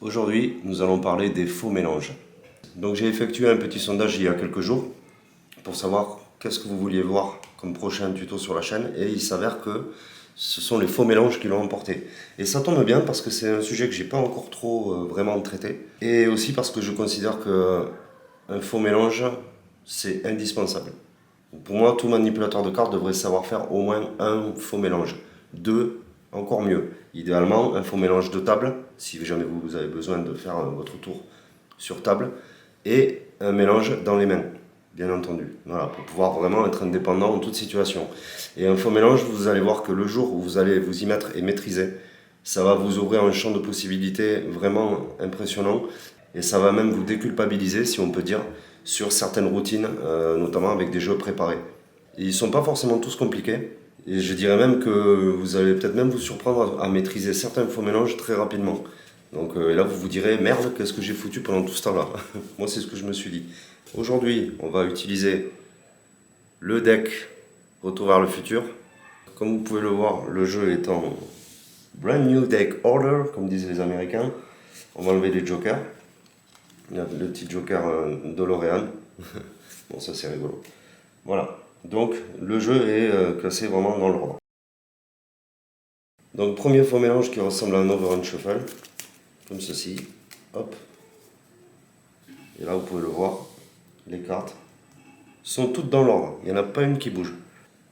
Aujourd'hui, nous allons parler des faux mélanges. Donc j'ai effectué un petit sondage il y a quelques jours pour savoir qu'est-ce que vous vouliez voir comme prochain tuto sur la chaîne et il s'avère que ce sont les faux mélanges qui l'ont emporté. Et ça tombe bien parce que c'est un sujet que j'ai pas encore trop vraiment traité et aussi parce que je considère que un faux mélange c'est indispensable. Pour moi, tout manipulateur de cartes devrait savoir faire au moins un faux mélange. Deux, encore mieux. Idéalement, un faux mélange de table, si jamais vous avez besoin de faire votre tour sur table, et un mélange dans les mains, bien entendu. Voilà, pour pouvoir vraiment être indépendant en toute situation. Et un faux mélange, vous allez voir que le jour où vous allez vous y mettre et maîtriser, ça va vous ouvrir un champ de possibilités vraiment impressionnant. Et ça va même vous déculpabiliser, si on peut dire, sur certaines routines, notamment avec des jeux préparés. Et ils ne sont pas forcément tous compliqués. Et je dirais même que vous allez peut-être même vous surprendre à maîtriser certains faux mélanges très rapidement. Donc et là, vous vous direz, merde, qu'est-ce que j'ai foutu pendant tout ce temps-là? Moi, c'est ce que je me suis dit. Aujourd'hui, on va utiliser le deck Retour vers le futur. Comme vous pouvez le voir, le jeu est en brand new deck order, comme disent les Américains. On va enlever les jokers. Il y a le petit joker DeLorean. Bon, ça c'est rigolo. Voilà. Donc le jeu est classé vraiment dans l'ordre. Donc premier faux mélange qui ressemble à un overhand shuffle. Comme ceci. Hop. Et là vous pouvez le voir. Les cartes sont toutes dans l'ordre. Il n'y en a pas une qui bouge.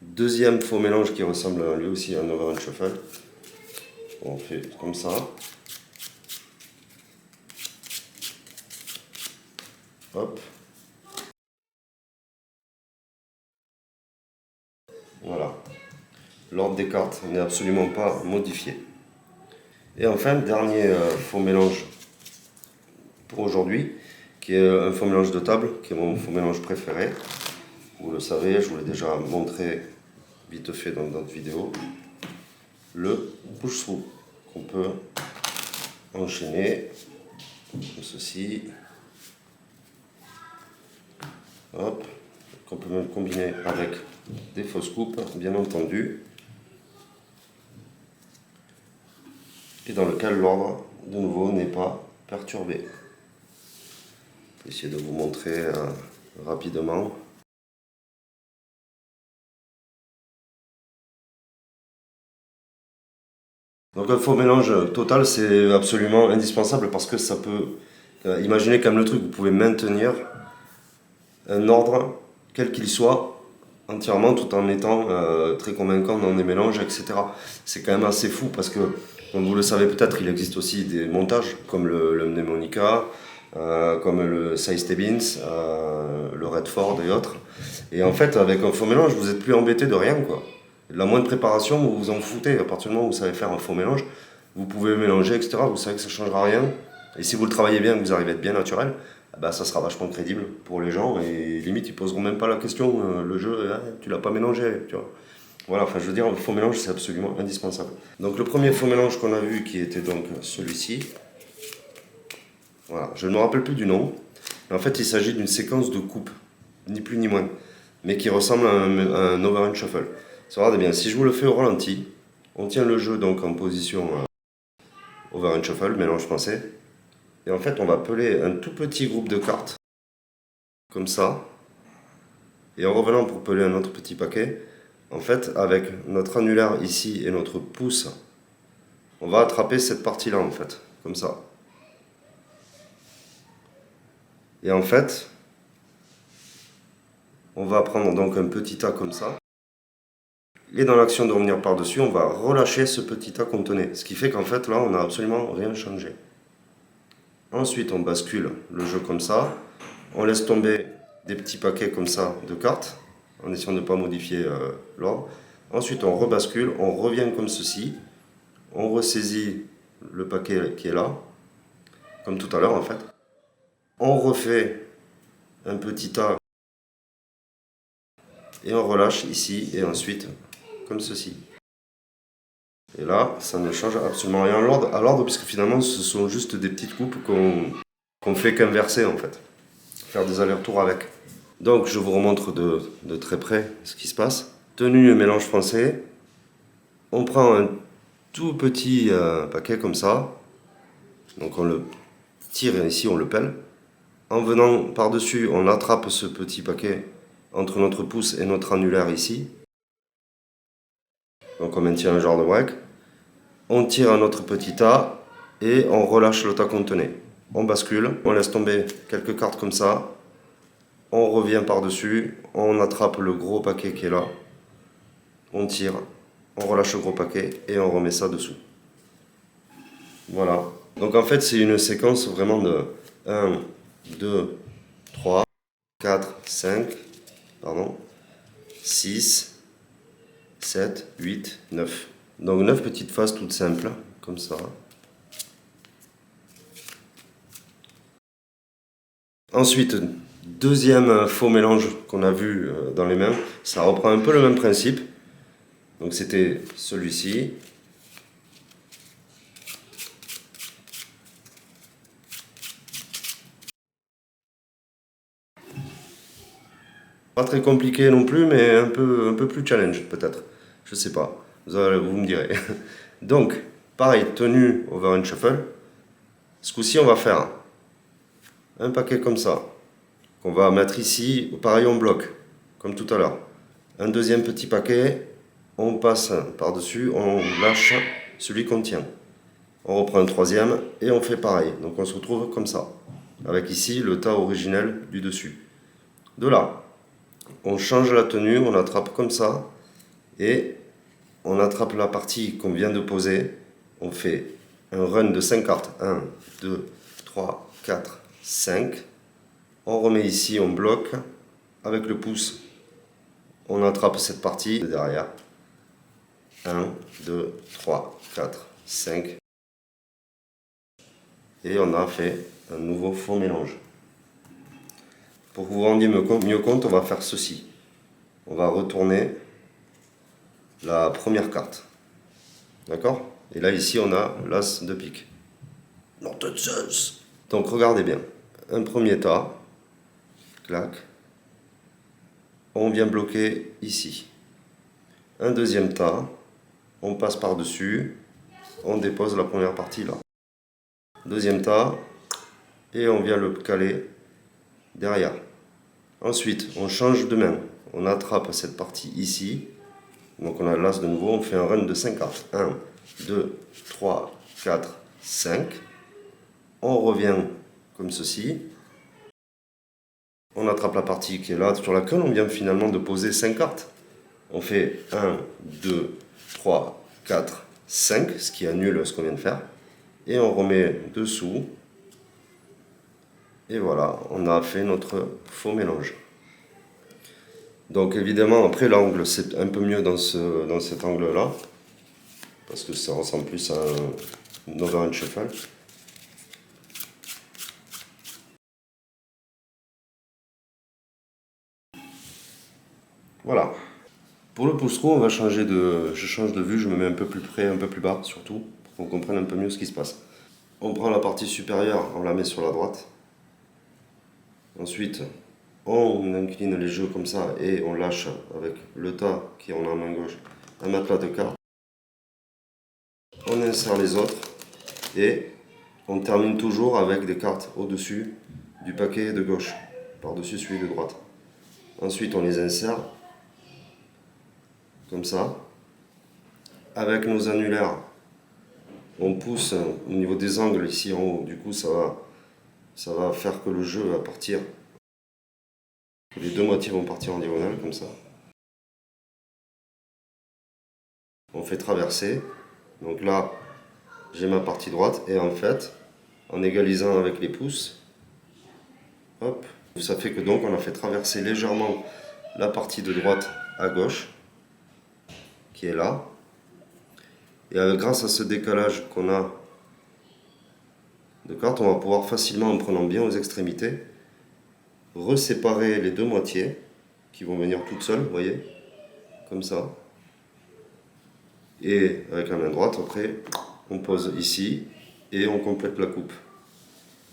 Deuxième faux mélange qui ressemble lui aussi à un overhand shuffle. On fait comme ça. Hop. Voilà. L'ordre des cartes n'est absolument pas modifié. Et enfin, dernier faux mélange pour aujourd'hui, qui est un faux mélange de table, qui est mon faux mélange préféré. Vous le savez, je vous l'ai déjà montré vite fait dans d'autres vidéos. Le push-through, qu'on peut enchaîner comme ceci. Hop, qu'on peut même combiner avec des fausses coupes, bien entendu. Et dans lequel l'ordre, de nouveau, n'est pas perturbé. Je vais essayer de vous montrer rapidement. Donc un faux mélange total, c'est absolument indispensable parce que ça peut... imaginez comme le truc, vous pouvez maintenir un ordre, quel qu'il soit, entièrement, tout en étant très convaincant dans des mélanges, etc. C'est quand même assez fou parce que, comme vous le savez peut-être, il existe aussi des montages comme le Mnemonica, comme le Size Stebbins, le Redford et autres. Et en fait, avec un faux mélange, vous n'êtes plus embêté de rien, quoi. La moindre préparation, vous vous en foutez. À partir du moment où vous savez faire un faux mélange, vous pouvez mélanger, etc. Vous savez que ça ne changera rien. Et si vous le travaillez bien, que vous arrivez à être bien naturel, bah, ça sera vachement crédible pour les gens. Et limite, ils poseront même pas la question, le jeu, ah, tu l'as pas mélangé, tu vois. Voilà, enfin je veux dire, le faux mélange, c'est absolument indispensable. Donc le premier faux mélange qu'on a vu, qui était donc celui-ci. Voilà, je ne me rappelle plus du nom. Mais en fait, il s'agit d'une séquence de coupes, ni plus ni moins, mais qui ressemble à un overhand shuffle. Regardez bien, si je vous le fais au ralenti, on tient le jeu donc en position overhand shuffle, mélange français. Et en fait, on va peler un tout petit groupe de cartes, comme ça. Et en revenant pour peler un autre petit paquet, en fait, avec notre annulaire ici et notre pouce, on va attraper cette partie-là, en fait, comme ça. Et en fait, on va prendre donc un petit tas comme ça. Et dans l'action de revenir par-dessus, on va relâcher ce petit tas qu'on tenait. Ce qui fait qu'en fait, là, on n'a absolument rien changé. Ensuite, on bascule le jeu comme ça. On laisse tomber des petits paquets comme ça de cartes, en essayant de ne pas modifier l'ordre. Ensuite, on rebascule, on revient comme ceci. On ressaisit le paquet qui est là, comme tout à l'heure en fait. On refait un petit tas et on relâche ici et ensuite comme ceci. Et là, ça ne change absolument rien à l'ordre puisque finalement ce sont juste des petites coupes qu'on fait qu'inverser en fait. Faire des allers-retours avec. Donc je vous remontre de très près ce qui se passe. Tenue mélange français. On prend un tout petit paquet comme ça. Donc on le tire ici, on le pèle. En venant par-dessus, on attrape ce petit paquet entre notre pouce et notre annulaire ici. Donc on maintient un genre de break. On tire à notre petit tas et on relâche le tas qu'on tenait. On bascule, on laisse tomber quelques cartes comme ça. On revient par-dessus, on attrape le gros paquet qui est là. On tire, on relâche le gros paquet et on remet ça dessous. Voilà. Donc en fait c'est une séquence vraiment de 1, 2, 3, 4, 5, pardon, 6, 7, 8, 9. Donc 9 petites phases toutes simples, comme ça. Ensuite, deuxième faux mélange qu'on a vu dans les mains, ça reprend un peu le même principe. Donc c'était celui-ci. Pas très compliqué non plus, mais un peu plus challenge peut-être. Je sais pas, vous me direz. Donc, pareil, tenue over and shuffle. Ce coup-ci, on va faire un paquet comme ça, qu'on va mettre ici, pareil on bloque, comme tout à l'heure. Un deuxième petit paquet, on passe par-dessus, on lâche celui qu'on tient. On reprend un troisième et on fait pareil. Donc on se retrouve comme ça, avec ici le tas originel du dessus. De là, on change la tenue, on attrape comme ça, et on attrape la partie qu'on vient de poser. On fait un run de 5 cartes. 1, 2, 3, 4, 5. On remet ici, on bloque. Avec le pouce, on attrape cette partie de derrière. 1, 2, 3, 4, 5. Et on a fait un nouveau faux mélange. Pour que vous vous rendiez mieux compte, on va faire ceci. On va retourner la première carte. D'accord? Et là, ici, on a l'as de pique. Nonsense. Donc, regardez bien. Un premier tas. Clac. On vient bloquer ici. Un deuxième tas. On passe par-dessus. On dépose la première partie là. Deuxième tas. Et on vient le caler derrière. Ensuite, on change de main. On attrape cette partie ici. Donc on a l'as de nouveau. On fait un run de 5 cartes. 1, 2, 3, 4, 5. On revient comme ceci. On attrape la partie qui est là, sur laquelle on vient finalement de poser 5 cartes. On fait 1, 2, 3, 4, 5, ce qui annule ce qu'on vient de faire. Et on remet dessous. Et voilà, on a fait notre faux mélange. Donc évidemment, après l'angle, c'est un peu mieux dans cet angle-là. Parce que ça ressemble plus à un over and shuffle. Voilà. Pour le pouce-trou, on va changer je change de vue, je me mets un peu plus près, un peu plus bas surtout, pour qu'on comprenne un peu mieux ce qui se passe. On prend la partie supérieure, on la met sur la droite. Ensuite, on incline les jeux comme ça et on lâche avec le tas qui est en main gauche un matelas de cartes. On insère les autres et on termine toujours avec des cartes au-dessus du paquet de gauche, par-dessus celui de droite. Ensuite, on les insère comme ça. Avec nos annulaires, on pousse au niveau des angles ici en haut. Du coup, ça va faire que le jeu va partir. Les deux moitiés vont partir en diagonale comme ça. On fait traverser. Donc là, j'ai ma partie droite et en fait, en égalisant avec les pouces, hop, ça fait que donc on a fait traverser légèrement la partie de droite à gauche, qui est là. Et grâce à ce décalage qu'on a de cartes, on va pouvoir facilement, en prenant bien aux extrémités, reséparer les deux moitiés qui vont venir toutes seules, vous voyez, comme ça. Et avec la main droite, après, on pose ici et on complète la coupe.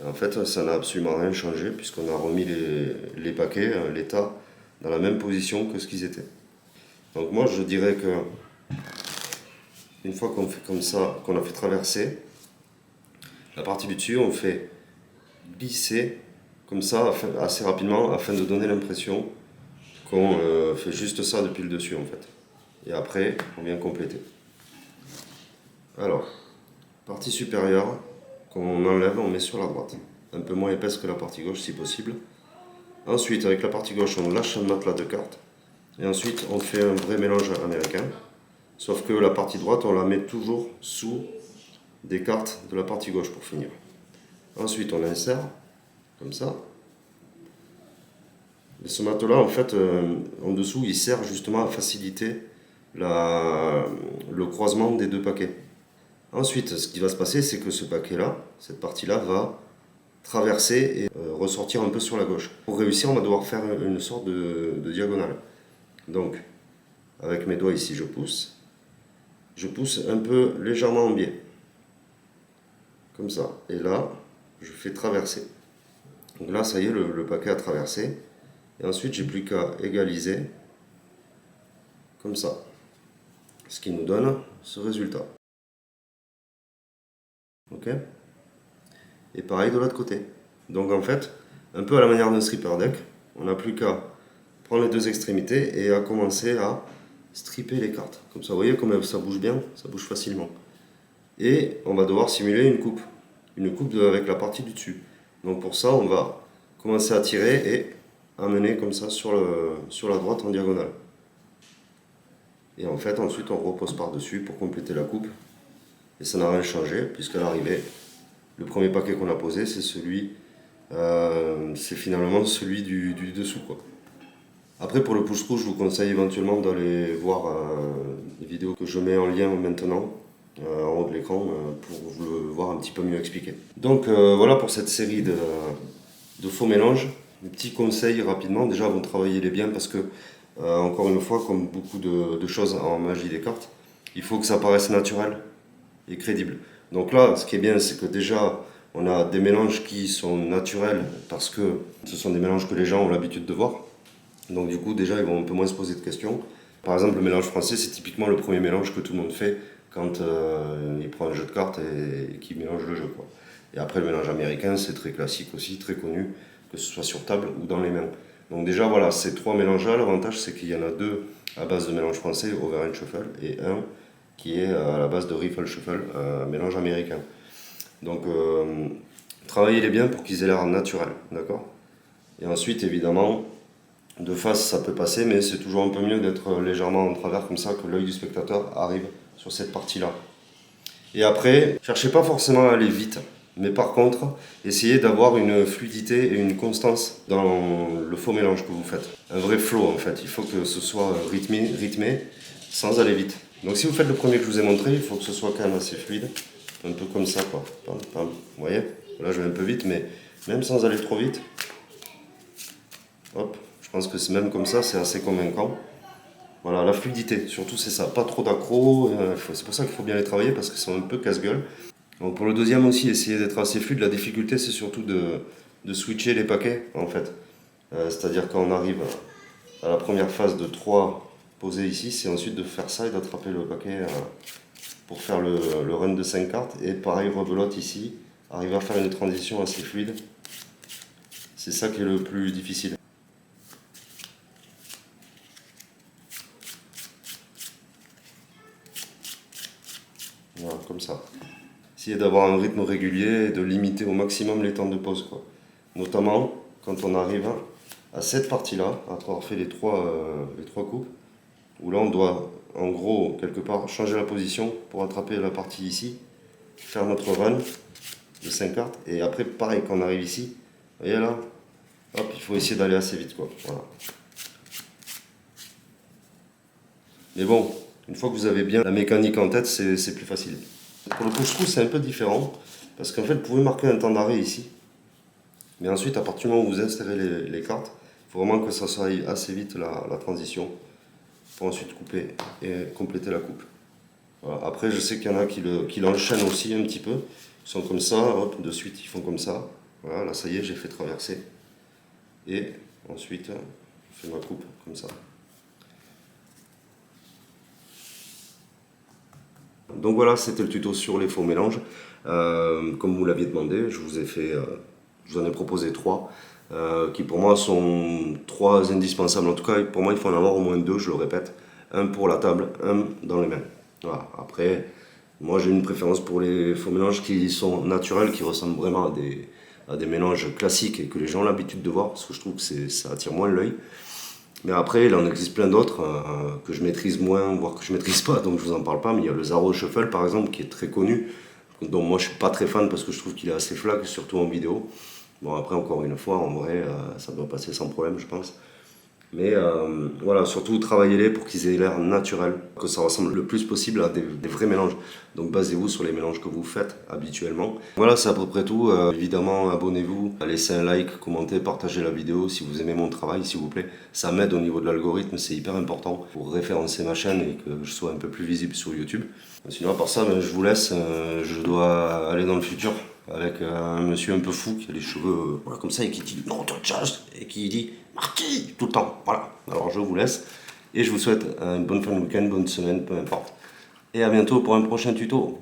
Et en fait, ça n'a absolument rien changé puisqu'on a remis les paquets, les tas, dans la même position que ce qu'ils étaient. Donc moi, je dirais que une fois qu'on fait comme ça, qu'on a fait traverser, La partie du dessus, on fait glisser comme ça assez rapidement afin de donner l'impression qu'on fait juste ça depuis le dessus en fait. Et après, on vient compléter. Alors, partie supérieure, qu'on enlève, on met sur la droite. Un peu moins épaisse que la partie gauche si possible. Ensuite, avec la partie gauche, on lâche un matelas de cartes. Et ensuite, on fait un vrai mélange américain. Sauf que la partie droite, on la met toujours sous des cartes de la partie gauche pour finir. Ensuite, on insère, comme ça. Et ce matelas, en fait, en dessous, il sert justement à faciliter le croisement des deux paquets. Ensuite, ce qui va se passer, c'est que ce paquet-là, cette partie-là, va traverser et ressortir un peu sur la gauche. Pour réussir, on va devoir faire une sorte de diagonale. Donc, avec mes doigts ici, je pousse un peu légèrement en biais. Comme ça. Et là, je fais traverser. Donc là, ça y est, le paquet a traversé. Et ensuite, j'ai plus qu'à égaliser. Comme ça. Ce qui nous donne ce résultat. Ok? Et pareil de l'autre côté. Donc en fait, un peu à la manière d'un stripper deck, on n'a plus qu'à prendre les deux extrémités et à commencer à stripper les cartes. Comme ça, vous voyez comme ça bouge bien, ça bouge facilement. Et on va devoir simuler une coupe. Une coupe avec la partie du dessus. Donc pour ça, on va commencer à tirer et amener comme ça sur la droite en diagonale. Et en fait, ensuite, on repose par-dessus pour compléter la coupe. Et ça n'a rien changé, puisqu'à l'arrivée, le premier paquet qu'on a posé, c'est finalement celui du dessous, quoi. Après, pour le push-through, je vous conseille éventuellement d'aller voir les vidéos que je mets en lien maintenant, en haut de l'écran, pour vous le voir un petit peu mieux expliqué. Donc voilà pour cette série de faux mélanges. Un petit conseil rapidement, déjà vous travaillez-les bien parce que, encore une fois, comme beaucoup de choses en magie des cartes, il faut que ça paraisse naturel et crédible. Donc là, ce qui est bien, c'est que déjà, on a des mélanges qui sont naturels parce que ce sont des mélanges que les gens ont l'habitude de voir. Donc du coup, déjà, ils vont un peu moins se poser de questions. Par exemple, le mélange français, c'est typiquement le premier mélange que tout le monde fait quand il prend un jeu de cartes et qu'il mélange le jeu, quoi. Et après, le mélange américain, c'est très classique aussi, très connu, que ce soit sur table ou dans les mains. Donc déjà, voilà, ces trois mélanges-là, l'avantage, c'est qu'il y en a deux à base de mélange français, over and shuffle, et un qui est à la base de riffle shuffle, mélange américain. Donc, travaillez-les bien pour qu'ils aient l'air naturels, d'accord? Et ensuite, évidemment, de face, ça peut passer, mais c'est toujours un peu mieux d'être légèrement en travers comme ça, que l'œil du spectateur arrive sur cette partie-là. Et après, cherchez pas forcément à aller vite, mais par contre, essayez d'avoir une fluidité et une constance dans le faux mélange que vous faites. Un vrai flow en fait, il faut que ce soit rythmé sans aller vite. Donc si vous faites le premier que je vous ai montré, il faut que ce soit quand même assez fluide, un peu comme ça quoi. Pam, pam. Vous voyez, là je vais un peu vite, mais même sans aller trop vite, hop, je pense que c'est même comme ça, c'est assez convaincant. Voilà, la fluidité, surtout c'est ça, pas trop d'accro, c'est pour ça qu'il faut bien les travailler parce qu'ils sont un peu casse-gueule. Donc pour le deuxième aussi, essayez d'être assez fluide, la difficulté c'est surtout de switcher les paquets en fait. C'est-à-dire quand on arrive à la première phase de 3 posés ici, c'est ensuite de faire ça et d'attraper le paquet pour faire le run de 5 cartes. Et pareil, rebelote ici, arriver à faire une transition assez fluide, c'est ça qui est le plus difficile. Voilà, comme ça. Essayez d'avoir un rythme régulier et de limiter au maximum les temps de pause, quoi. Notamment quand on arrive à cette partie-là, après avoir fait les trois coupes, où là on doit en gros quelque part changer la position pour attraper la partie ici, faire notre run de 5 cartes, et après pareil quand on arrive ici, vous voyez là, hop, il faut essayer d'aller assez vite, quoi. Voilà. Mais bon, une fois que vous avez bien la mécanique en tête, c'est plus facile. Pour le push-through, c'est un peu différent, parce qu'en fait, vous pouvez marquer un temps d'arrêt ici, mais ensuite, à partir du moment où vous insérez les cartes, il faut vraiment que ça soit assez vite la transition, pour ensuite couper et compléter la coupe. Voilà. Après, je sais qu'il y en a qui l'enchaînent aussi un petit peu, ils sont comme ça, hop, de suite, ils font comme ça. Voilà, là, ça y est, j'ai fait traverser. Et ensuite, je fais ma coupe comme ça. Donc voilà, c'était le tuto sur les faux mélanges. Comme vous l'aviez demandé, je vous en ai proposé 3, qui pour moi sont 3 indispensables. En tout cas, pour moi, il faut en avoir au moins 2, je le répète. Un pour la table, un dans les mains. Voilà. Après, moi j'ai une préférence pour les faux mélanges qui sont naturels, qui ressemblent vraiment à des mélanges classiques et que les gens ont l'habitude de voir, parce que je trouve que ça attire moins l'œil. Mais après, il en existe plein d'autres que je maîtrise moins, voire que je maîtrise pas, donc je vous en parle pas. Mais il y a le Zaro Shuffle par exemple, qui est très connu, dont moi je suis pas très fan parce que je trouve qu'il est assez flag, surtout en vidéo. Bon, après, encore une fois, en vrai, ça doit passer sans problème, je pense. Mais voilà, surtout travaillez-les pour qu'ils aient l'air naturels, que ça ressemble le plus possible à des vrais mélanges. Donc basez-vous sur les mélanges que vous faites habituellement. Voilà, c'est à peu près tout. Évidemment, abonnez-vous, laissez un like, commentez, partagez la vidéo si vous aimez mon travail, s'il vous plaît. Ça m'aide au niveau de l'algorithme, c'est hyper important pour référencer ma chaîne et que je sois un peu plus visible sur YouTube. Sinon, à part ça, je vous laisse. Je dois aller dans le futur avec un monsieur un peu fou qui a les cheveux voilà, comme ça et qui dit non, toi, et qui dit Marquis tout le temps. Voilà. Alors je vous laisse et je vous souhaite une bonne fin de week-end, bonne semaine, peu importe. Et à bientôt pour un prochain tuto.